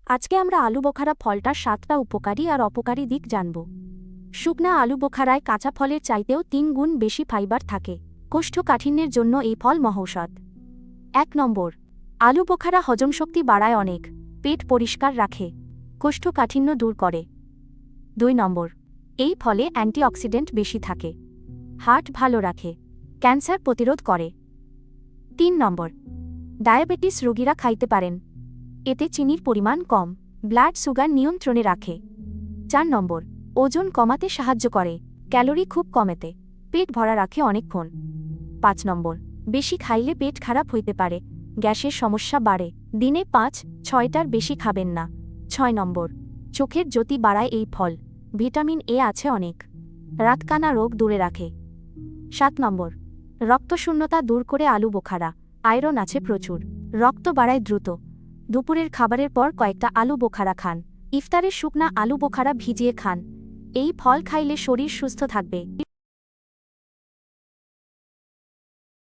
আজকে আমরা আলু বোখারা ফলটার 7টা উপকারী আর অপকারী দিক জানব। শুকনা আলু বোখারায় কাঁচা ফলের চাইতেও 3 গুণ বেশি ফাইবার থাকে। কোষ্ঠকাঠিন্যের জন্য এই ফল মহৌষধ। 1 নম্বর, আলু বোখারা হজমশক্তি বাড়ায় অনেক, পেট পরিষ্কার রাখে, কোষ্ঠকাঠিন্য দূর করে। 2 নম্বর, এই ফলে অ্যান্টিঅক্সিডেন্ট বেশি থাকে, হার্ট ভালো রাখে, ক্যান্সার প্রতিরোধ করে। 3 নম্বর, ডায়াবেটিস রোগীরা খাইতে পারেন, এতে চিনির পরিমাণ কম, ব্লাড সুগার নিয়ন্ত্রণে রাখে। 4 নম্বর, ওজন কমাতে সাহায্য করে, ক্যালোরি খুব কমেতে, পেট ভরা রাখে অনেকক্ষণ। 5 নম্বর, বেশি খাইলে পেট খারাপ হইতে পারে, গ্যাসের সমস্যা বাড়ে, দিনে 5-6টার বেশি খাবেন না। 6 নম্বর, চোখের জ্যোতি বাড়ায় এই ফল, ভিটামিন এ আছে অনেক, রাতকানা রোগ দূরে রাখে। 7 নম্বর, রক্তশূন্যতা দূর করে আলু বোখারা, আয়রন আছে প্রচুর, রক্ত বাড়ায় দ্রুত। দুপুরের খাবারের পর কয়েকটা আলু বোখারা খান, ইফতারে শুকনা আলু বোখারা ভিজিয়ে খান। এই ফল খাইলে শরীর সুস্থ থাকবে।